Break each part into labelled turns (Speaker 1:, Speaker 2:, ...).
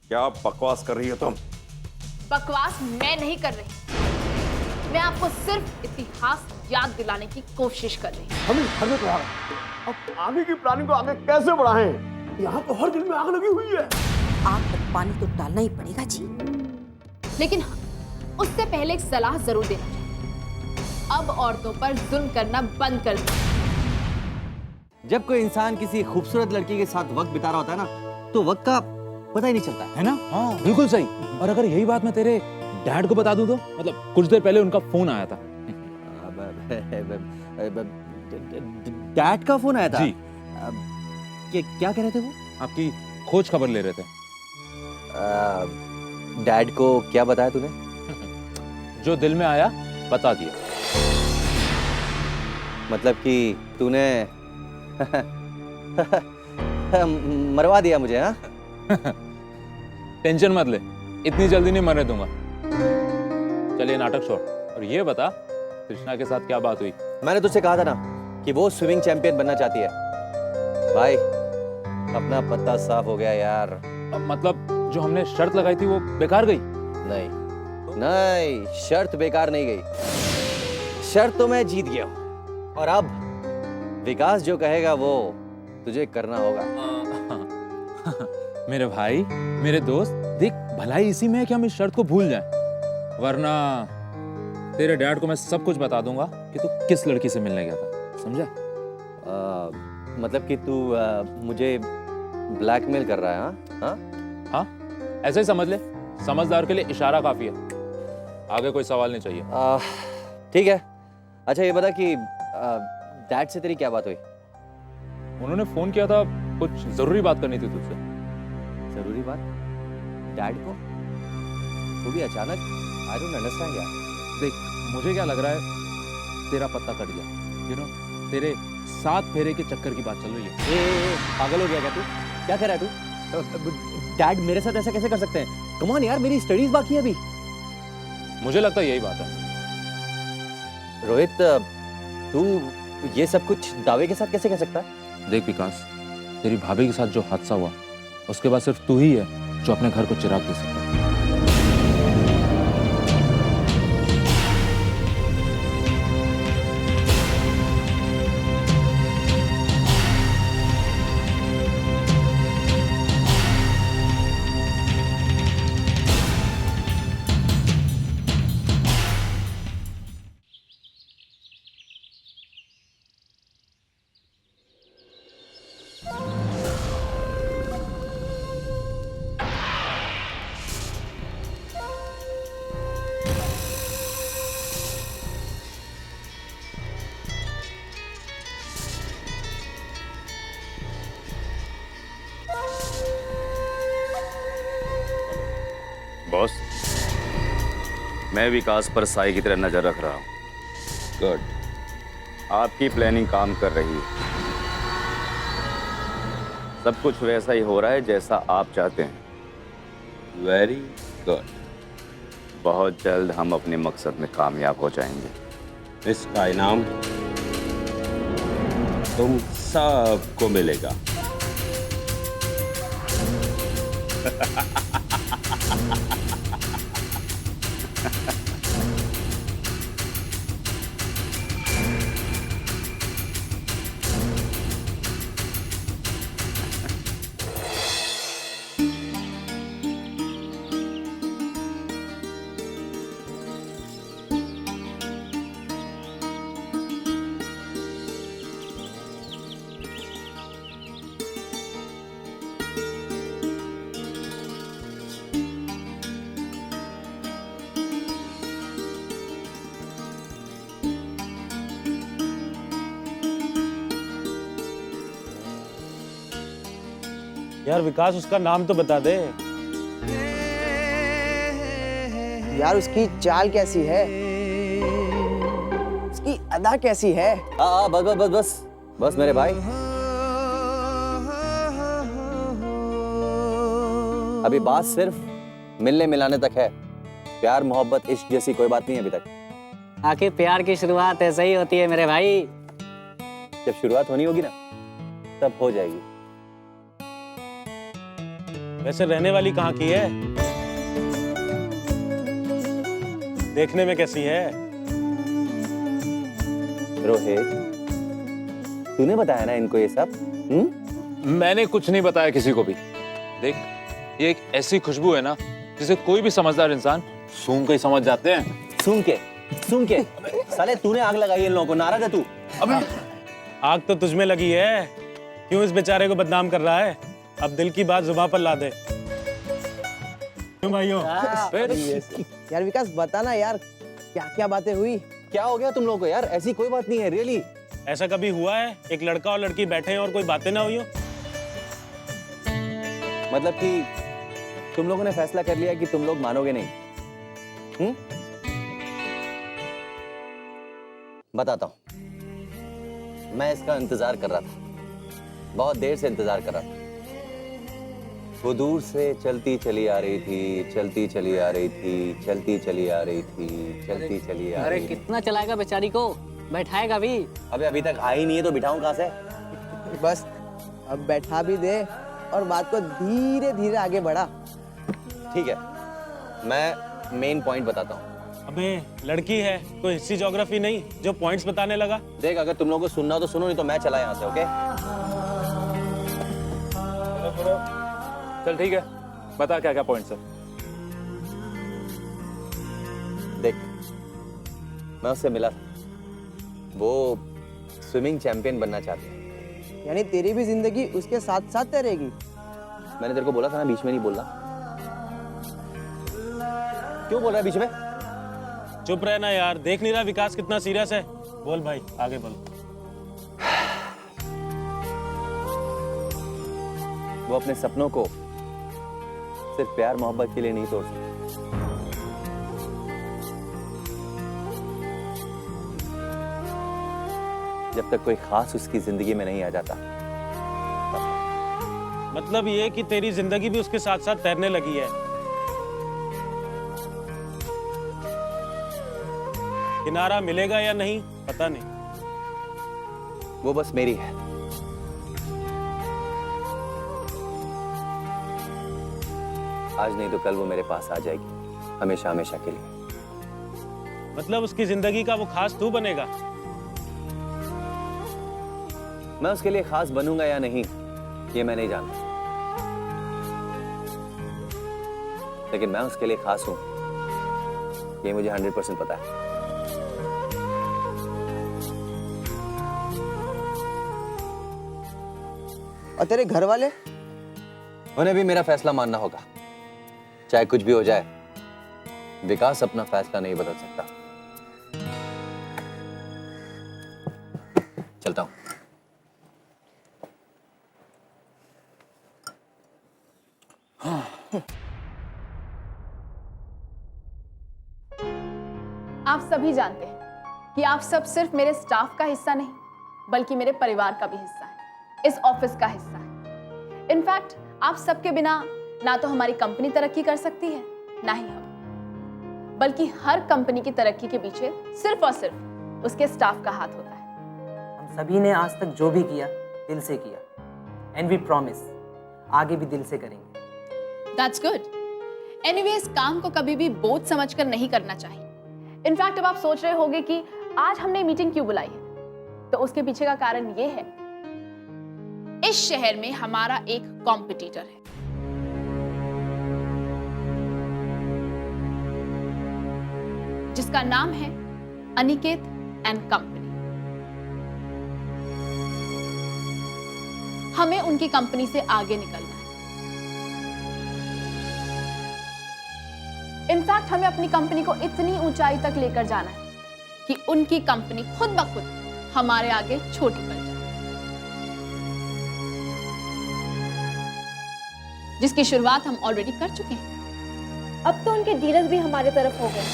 Speaker 1: क्या बकवास कर रही हो तुम?
Speaker 2: बकवास मैं नहीं कर रही, मैं आपको सिर्फ इतिहास याद दिलाने की कोशिश कर रही हूँ।
Speaker 3: हमें घर में पड़ा है। अब आगे की प्लानिंग को आगे कैसे बढ़ाएं? यहाँ तो हर दिन में आग लगी हुई है।
Speaker 4: आग पर पानी तो डालना ही पड़ेगा जी।
Speaker 2: लेकिन हाँ, उससे पहले एक सलाह जरूर देना चाहिए। अब औरतों पर जुल्म करना बंद कर दो।
Speaker 5: जब कोई इंसान किसी खूबसूरत लड़की के साथ वक्त बिता रहा होता है ना, तो वक्त का पता ही नहीं चलता
Speaker 6: है ना? हाँ बिल्कुल सही। और अगर यही बात मैं तेरे डैड को बता दूं तो, मतलब कुछ देर पहले उनका फोन आया था।
Speaker 5: डैड का फोन आया था
Speaker 6: जी।
Speaker 5: क्या कह रहे थे वो?
Speaker 6: आपकी खोज खबर ले रहे थे।
Speaker 5: डैड को क्या बताया तूने?
Speaker 6: जो दिल में आया बता दिया।
Speaker 5: मतलब कि तूने मरवा दिया मुझे? हाँ
Speaker 6: टेंशन मत ले, इतनी जल्दी नहीं मरने दूंगा। चलिए नाटक छोड़ और ये बता, कृष्णा के साथ क्या बात हुई?
Speaker 5: मैंने तुझसे कहा था ना कि वो स्विमिंग चैंपियन बनना चाहती है। भाई अपना पत्ता साफ हो गया यार।
Speaker 6: मतलब जो हमने शर्त लगाई थी वो बेकार गई?
Speaker 5: नहीं नहीं, शर्त बेकार नहीं गई। शर्त तो मैं जीत गया हूं और अब विकास जो कहेगा वो तुझे करना होगा।
Speaker 6: मेरे भाई, मेरे दोस्त, देख भलाई इसी में है कि हम इस शर्त को भूल जाएं, वरना तेरे डैड को मैं सब कुछ बता दूंगा कि तू किस लड़की से मिलने गया था, समझा?
Speaker 5: मतलब कि तू मुझे ब्लैकमेल कर रहा है? हाँ हाँ,
Speaker 6: हाँ ऐसे ही समझ ले, समझदार के लिए इशारा काफी है, आगे कोई सवाल नहीं चाहिए।
Speaker 5: ठीक है। अच्छा ये बता कि डैड से तेरी क्या बात हुई?
Speaker 6: उन्होंने फोन किया था, कुछ जरूरी बात करनी थी तुझसे।
Speaker 5: जरूरी बात? डैड को? वो भी अचानक? आई डोंट अंडरस्टैंड यार।
Speaker 6: देख मुझे क्या लग रहा है, तेरा पत्ता कट गया, यू नो, तेरे 7 फेरे के चक्कर की बात चल रही है।
Speaker 5: ए, पागल हो गया क्या तू? क्या कह रहा है तू? डैड मेरे साथ ऐसा कैसे कर सकते हैं? कम ऑन यार, मेरी स्टडीज बाकी है अभी।
Speaker 6: मुझे लगता है यही बात है।
Speaker 5: रोहित, तू ये सब कुछ दावे के साथ कैसे कह सकता है?
Speaker 6: देख विकास, तेरी भाभी के साथ जो हादसा हुआ, उसके बाद सिर्फ तू ही है जो अपने घर को चिराग दे सकता है।
Speaker 1: बॉस, मैं विकास पर साई की तरह नजर रख रहा हूँ। गुड, आपकी प्लानिंग काम कर रही है। सब कुछ वैसा ही हो रहा है जैसा आप चाहते हैं। Very good. बहुत जल्द हम अपने मकसद में कामयाब हो जाएंगे।
Speaker 7: इसका इनाम तुम सबको मिलेगा।
Speaker 8: यार विकास, उसका नाम तो बता दे।
Speaker 9: यार उसकी चाल कैसी है, उसकी अदा कैसी है?
Speaker 5: बस बस बस बस बस मेरे भाई, अभी बात सिर्फ मिलने मिलाने तक है। प्यार मोहब्बत इश्क जैसी कोई बात नहीं है अभी तक।
Speaker 9: आखिर प्यार की शुरुआत ऐसे ही होती है मेरे भाई।
Speaker 5: जब शुरुआत होनी होगी ना, तब हो जाएगी।
Speaker 8: वैसे रहने वाली कहाँ की है? देखने में कैसी है?
Speaker 5: रोहित, तूने बताया ना इनको ये सब?
Speaker 6: मैंने कुछ नहीं बताया किसी को भी। देख, ये एक ऐसी खुशबू है ना जिसे कोई भी समझदार इंसान सूंघ के ही समझ जाते हैं।
Speaker 5: सूंघ के साले तूने आग लगाई इन लोगों को, नाराज है तू?
Speaker 8: आग तो तुझमें लगी है, क्यों इस बेचारे को बदनाम कर रहा है? अब दिल की बात जुबान पर ला दे। क्यों भाइयों?
Speaker 9: यार विकास बता ना यार, क्या क्या बातें हुई?
Speaker 5: क्या हो गया तुम लोगों को यार? ऐसी कोई बात नहीं है, रियली।
Speaker 8: ऐसा कभी हुआ है एक लड़का और लड़की बैठे हैं और कोई बातें ना हुई हो?
Speaker 5: मतलब कि तुम लोगों ने फैसला कर लिया कि तुम लोग मानोगे नहीं? बताता हूं। मैं इसका इंतजार कर रहा था, बहुत देर से इंतजार कर रहा था। वो दूर से चलती चली आ रही थी, चलती चली आ रही थी, चलती चली आ रही थी, चलती चली आ
Speaker 9: अरे
Speaker 5: रही थी।
Speaker 9: कितना चलाएगा बेचारी को, बैठाएगा भी।
Speaker 5: अबे अभी तक आई नहीं है तो बिठाऊं कहां से?
Speaker 9: बस अब बैठा भी दे और बात को धीरे धीरे आगे बढ़ा।
Speaker 5: ठीक है, मैं मेन पॉइंट बताता हूँ।
Speaker 8: अबे लड़की है, कोई हिस्ट्री ज्योग्राफी नहीं जो पॉइंट्स बताने लगा।
Speaker 5: देख, अगर तुम लोगों को सुनना हो तो सुनो, नहीं तो मैं चला यहाँ से। ओके?
Speaker 6: चल ठीक है, बता क्या क्या पॉइंट्स है।
Speaker 5: देख, मैं उससे मिला था, वो स्विमिंग चैंपियन बनना चाहती है।
Speaker 9: यानी तेरी भी जिंदगी उसके साथ साथ तैरेगी?
Speaker 5: मैंने तेरे को बोला था ना बीच में नहीं बोलना। क्यों बोल रहा है बीच में?
Speaker 8: चुप रहना यार, देख नहीं रहा विकास कितना सीरियस है? बोल भाई, आगे बोल।
Speaker 5: वो अपने सपनों को सिर्फ प्यार मोहब्बत के लिए नहीं तोड़ सकती। जब तक कोई खास उसकी जिंदगी में नहीं आ जाता।
Speaker 8: मतलब ये कि तेरी जिंदगी भी उसके साथ साथ तैरने लगी है। किनारा मिलेगा या नहीं पता नहीं।
Speaker 5: वो बस मेरी है। आज नहीं तो कल वो मेरे पास आ जाएगी, हमेशा हमेशा के लिए।
Speaker 8: मतलब उसकी जिंदगी का वो खास तू बनेगा?
Speaker 5: मैं उसके लिए खास बनूंगा या नहीं ये मैं नहीं जानता, लेकिन मैं उसके लिए खास हूं ये मुझे 100% पता है।
Speaker 9: और तेरे घर वाले?
Speaker 5: उन्हें भी मेरा फैसला मानना होगा, चाहे कुछ भी हो जाए। विकास अपना फैसला नहीं बदल सकता। चलता हूं।
Speaker 2: आप सभी जानते हैं कि आप सब सिर्फ मेरे स्टाफ का हिस्सा नहीं बल्कि मेरे परिवार का भी हिस्सा है, इस ऑफिस का हिस्सा है। इनफैक्ट आप सबके बिना ना तो हमारी कंपनी तरक्की कर सकती है ना ही हम, बल्कि हर कंपनी की तरक्की के पीछे सिर्फ और सिर्फ उसके स्टाफ का हाथ होता है।
Speaker 10: हम सभी ने आज तक जो भी किया दिल से किया, एंड वी प्रॉमिस आगे भी दिल से करेंगे।
Speaker 2: That's good. एनीवे, इस काम को कभी भी बोझ समझकर नहीं करना चाहिए। इनफैक्ट अब आप सोच रहे होंगे कि आज हमने मीटिंग क्यों बुलाई है, तो उसके पीछे का कारण ये है, इस शहर में हमारा एक कॉम्पिटिटर है। जिसका नाम है अनिकेत एंड कंपनी। हमें उनकी कंपनी से आगे निकलना है। इनफैक्ट हमें अपनी कंपनी को इतनी ऊंचाई तक लेकर जाना है कि उनकी कंपनी खुद ब खुद हमारे आगे छोटी पड़ जाए, जिसकी शुरुआत हम ऑलरेडी कर चुके हैं।
Speaker 11: अब तो उनके डीलर्स भी हमारे तरफ हो गए।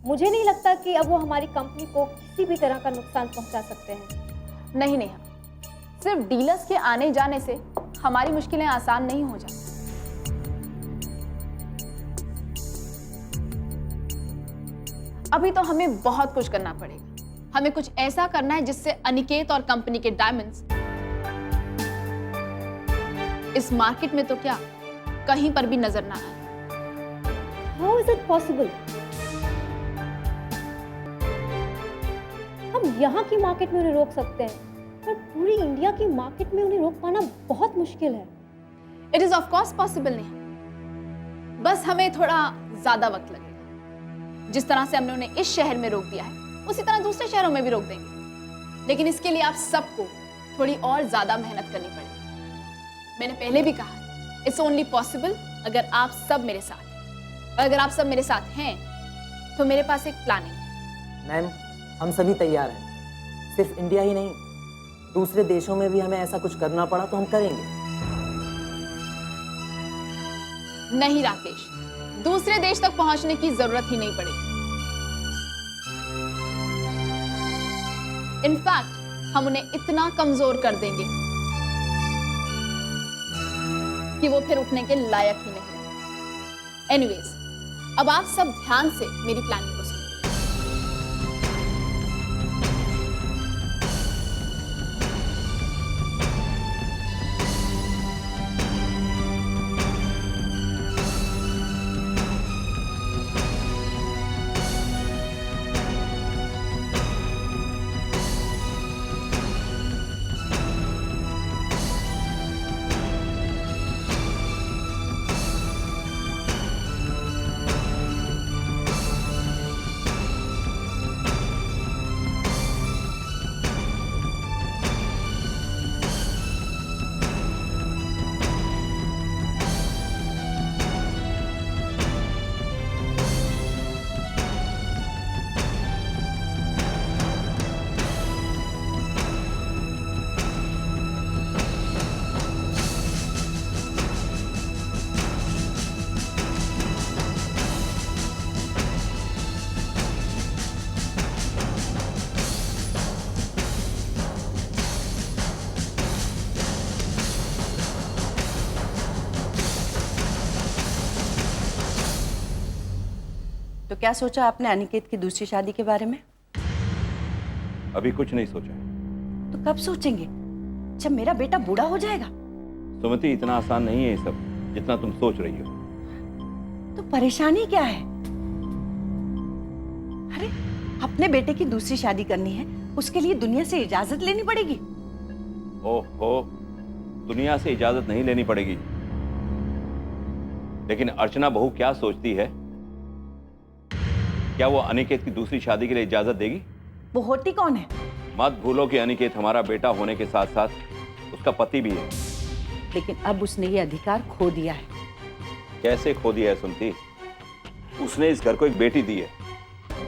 Speaker 11: मुझे नहीं लगता कि अब वो हमारी कंपनी को किसी भी तरह का नुकसान पहुंचा सकते हैं।
Speaker 2: नहीं नहीं, सिर्फ डीलर्स के आने जाने से हमारी मुश्किलें आसान नहीं हो जाती। अभी तो हमें बहुत कुछ करना पड़ेगा। हमें कुछ ऐसा करना है जिससे अनिकेत और कंपनी के डायमंड्स इस मार्केट में तो क्या कहीं पर भी नजर ना आए।
Speaker 11: How is it possible? हम यहाँ की मार्केट में उन्हें रोक सकते हैं, पर पूरी इंडिया की मार्केट में उन्हें रोक पाना बहुत मुश्किल है।
Speaker 2: It is of course possible नहीं, बस हमें थोड़ा ज्यादा वक्त लगेगा। जिस तरह से हमने उन्हें इस शहर में रोक दिया है, उसी तरह दूसरे शहरों में भी रोक देंगे। लेकिन इसके लिए आप सबको थोड़ी और ज्यादा मेहनत करनी पड़ेगी। मैंने पहले भी कहा, इट्स ओनली पॉसिबल अगर आप सब मेरे साथ हैं। अगर आप सब मेरे साथ हैं तो मेरे पास एक प्लानिंग है।
Speaker 10: मैम, हम सभी तैयार हैं। सिर्फ इंडिया ही नहीं, दूसरे देशों में भी हमें ऐसा कुछ करना पड़ा तो हम करेंगे।
Speaker 2: नहीं राकेश, दूसरे देश तक पहुंचने की जरूरत ही नहीं पड़ेगी। इनफैक्ट हम उन्हें इतना कमजोर कर देंगे कि वो फिर उठने के लायक ही नहीं। एनीवेज, अब आप सब ध्यान से मेरी प्लानिंग को सुनिए।
Speaker 4: तो क्या सोचा आपने अनिकेत की दूसरी शादी के बारे में?
Speaker 7: अभी कुछ नहीं सोचा।
Speaker 4: तो कब सोचेंगे? जब मेरा बेटा बूढ़ा हो जाएगा?
Speaker 7: सुमति, इतना आसान नहीं है ये सब जितना तुम सोच रही हो।
Speaker 4: तो परेशानी क्या है? अरे, अपने बेटे की दूसरी शादी करनी है, उसके लिए दुनिया से इजाजत लेनी पड़ेगी।
Speaker 7: ओहो, दुनिया से इजाजत नहीं लेनी पड़ेगी, लेकिन अर्चना बहू क्या सोचती है? क्या वो अनिकेत की दूसरी शादी के लिए इजाजत देगी?
Speaker 4: वो होती कौन है?
Speaker 7: मत भूलो कि अनिकेत हमारा बेटा होने के साथ साथ उसका पति भी है।
Speaker 4: लेकिन अब उसने ये अधिकार खो दिया है।
Speaker 7: कैसे खो दिया है सुमति? उसने इस घर को एक बेटी दी है।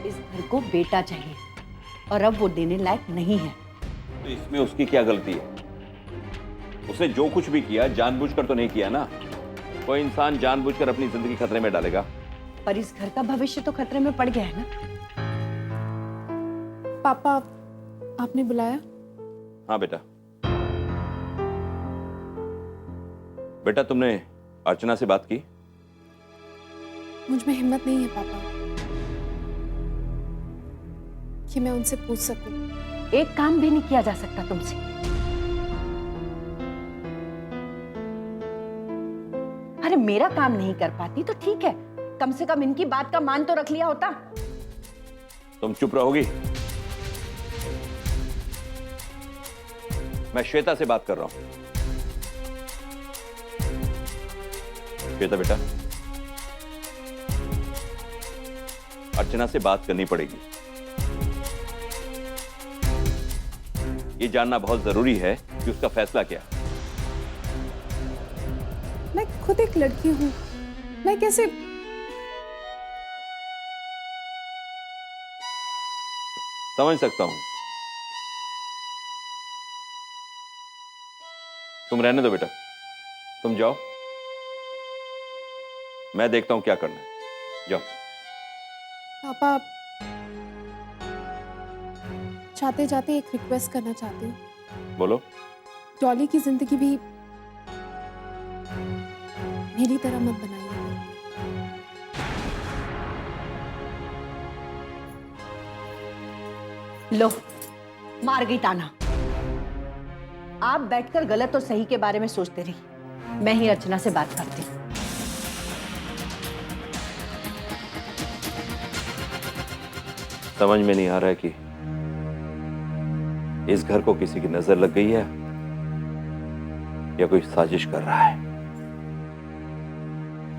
Speaker 4: इस घर को बेटा चाहिए और अब वो देने लायक नहीं है।
Speaker 7: तो इसमें उसकी क्या गलती है? उसने जो कुछ भी किया जानबूझकर तो नहीं किया ना। कोई इंसान जानबूझकर अपनी जिंदगी खतरे में डालेगा?
Speaker 4: पर इस घर का भविष्य तो खतरे में पड़ गया है ना।
Speaker 2: पापा, आपने बुलाया?
Speaker 7: हाँ बेटा। बेटा, तुमने अर्चना से बात की?
Speaker 2: मुझ में हिम्मत नहीं है पापा कि मैं उनसे पूछ सकूं।
Speaker 4: एक काम भी नहीं किया जा सकता तुमसे। अरे, मेरा काम नहीं कर पाती तो ठीक है, कम से कम इनकी बात का मान तो रख लिया होता।
Speaker 7: तुम चुप रहोगी? मैं श्वेता से बात कर रहा हूं। श्वेता बेटा, अर्चना से बात करनी पड़ेगी। ये जानना बहुत जरूरी है कि उसका फैसला क्या है।
Speaker 2: मैं खुद एक लड़की हूं, मैं कैसे?
Speaker 7: समझ सकता हूं। तुम रहने दो बेटा, तुम जाओ, मैं देखता हूं क्या करना है। जाओ।
Speaker 2: पापा, जाते जाते एक रिक्वेस्ट करना चाहती हूँ।
Speaker 7: बोलो।
Speaker 2: डॉली की जिंदगी भी मेरी तरह मत बनाइए।
Speaker 4: लो, मार गई ताना। आप बैठकर गलत और सही के बारे में सोचते रही, मैं ही अर्चना से बात करती हूँ।
Speaker 7: समझ में नहीं आ रहा है कि इस घर को किसी की नजर लग गई है या कोई साजिश कर रहा है।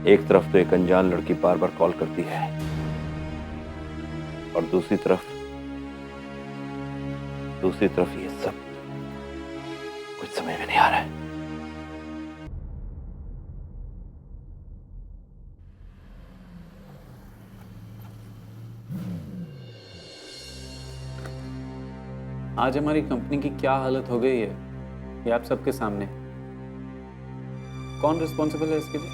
Speaker 7: एक तरफ तो एक अनजान लड़की बार बार कॉल करती है और दूसरी तरफ ये सब कुछ समझ में नहीं आ रहा है।
Speaker 8: आज हमारी कंपनी की क्या हालत हो गई है ये आप सबके सामने। कौन रिस्पॉन्सिबल है इसके लिए?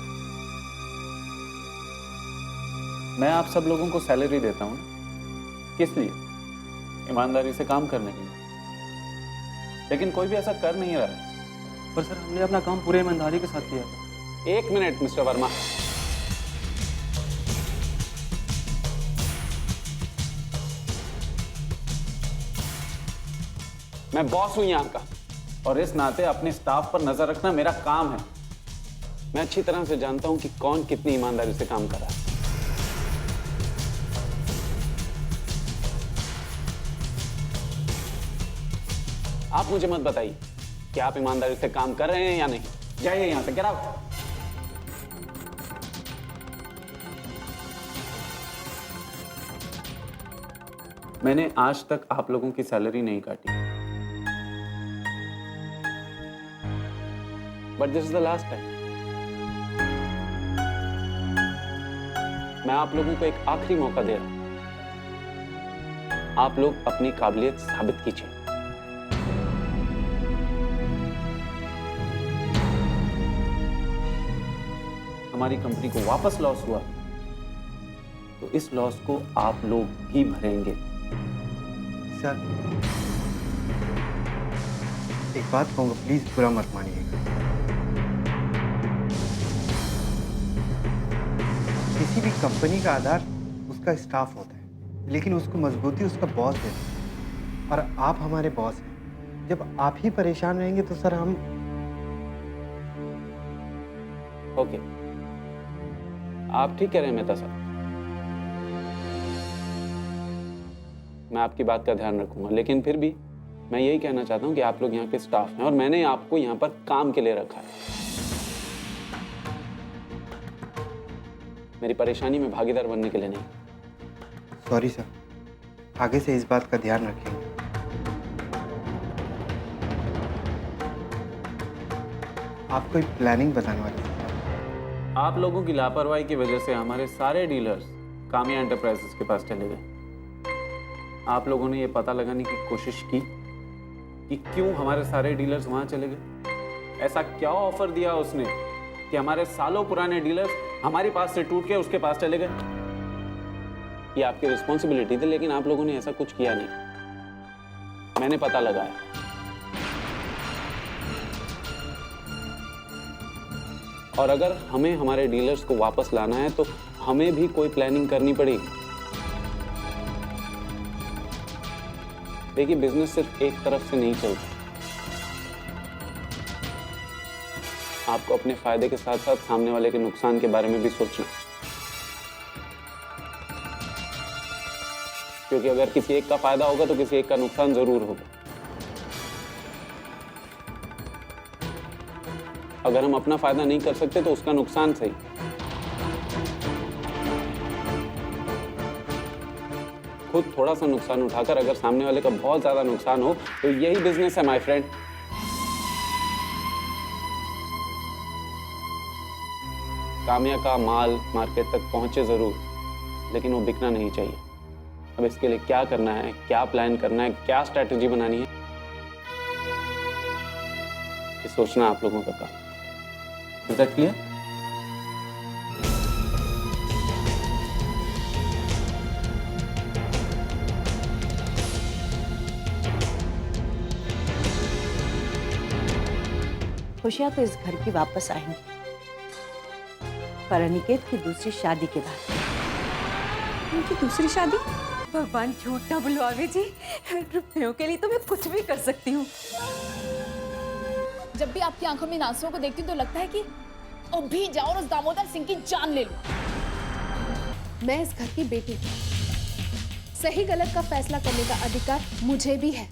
Speaker 8: मैं आप सब लोगों को सैलरी देता हूं, किस लिए? ईमानदारी से काम करने के लिए। लेकिन कोई भी ऐसा कर नहीं रहा है।
Speaker 10: पर सर, हमने अपना काम पूरे ईमानदारी के साथ किया था।
Speaker 8: एक मिनट मिस्टर वर्मा, मैं बॉस हूं यहां का और इस नाते अपने स्टाफ पर नजर रखना मेरा काम है। मैं अच्छी तरह से जानता हूं कि कौन कितनी ईमानदारी से काम कर रहा है। आप मुझे मत बताइए कि आप ईमानदारी से काम कर रहे हैं या नहीं। जाइए यहां से, गेट आउट। मैंने आज तक आप लोगों की सैलरी नहीं काटी, but this is the last time. मैं आप लोगों को एक आखिरी मौका दे रहा हूं। आप लोग अपनी काबिलियत साबित कीजिए। हमारी कंपनी को वापस लॉस हुआ तो इस लॉस को आप लोग भी भरेंगे।
Speaker 12: सर, एक बात कहूँगा, प्लीज बुरा मत मानिएगा। किसी भी कंपनी का आधार उसका स्टाफ होता है, लेकिन उसको मजबूती उसका बॉस देता है। और आप हमारे बॉस हैं। जब आप ही परेशान रहेंगे तो सर हम
Speaker 8: ओके, आप ठीक कह रहे हैं मेहता साहब। मैं आपकी बात का ध्यान रखूंगा, लेकिन फिर भी मैं यही कहना चाहता हूं कि आप लोग यहाँ के स्टाफ हैं और मैंने आपको यहाँ पर काम के लिए रखा है, मेरी परेशानी में भागीदार बनने के लिए नहीं।
Speaker 12: सॉरी सर, आगे से इस बात का ध्यान रखेंगे। आप कोई प्लानिंग बताने वाले हैं?
Speaker 8: आप लोगों की लापरवाही की वजह से हमारे सारे डीलर्स कामिया एंटरप्राइजेस के पास चले गए। आप लोगों ने ये पता लगाने की कोशिश की कि क्यों हमारे सारे डीलर्स वहां चले गए? ऐसा क्या ऑफर दिया उसने कि हमारे सालों पुराने डीलर्स हमारे पास से टूट के उसके पास चले गए? ये आपकी रिस्पॉन्सिबिलिटी थी, लेकिन आप लोगों ने ऐसा कुछ किया नहीं। मैंने पता लगाया। और अगर हमें हमारे डीलर्स को वापस लाना है तो हमें भी कोई प्लानिंग करनी पड़ेगी। देखिए, बिजनेस सिर्फ एक तरफ से नहीं चलता। आपको अपने फायदे के साथ साथ सामने वाले के नुकसान के बारे में भी सोचना, क्योंकि अगर किसी एक का फायदा होगा तो किसी एक का नुकसान जरूर होगा। अगर हम अपना फायदा नहीं कर सकते तो उसका नुकसान सही। खुद थोड़ा सा नुकसान उठाकर अगर सामने वाले का बहुत ज्यादा नुकसान हो तो यही बिजनेस है माय फ्रेंड। कामिया का माल मार्केट तक पहुंचे जरूर, लेकिन वो बिकना नहीं चाहिए। अब इसके लिए क्या करना है, क्या प्लान करना है, क्या स्ट्रैटेजी बनानी है, ये सोचना आप लोगों का काम। Is that clear?
Speaker 4: खुशियां तो इस घर की वापस आएंगी, पर अनिकेत की दूसरी शादी के बाद।
Speaker 2: उनकी दूसरी शादी?
Speaker 4: भगवान झूठ ना बुलवावे जी, रुपयों के लिए तो मैं कुछ भी कर सकती हूँ।
Speaker 2: जब भी आपकी आंखों में इन आंसुओं को देखती हूँ तो लगता है कि अभी जाओ और उस दामोदर सिंह की जान ले लो। मैं इस घर की बेटी हूँ, सही गलत का फैसला करने का अधिकार मुझे भी है।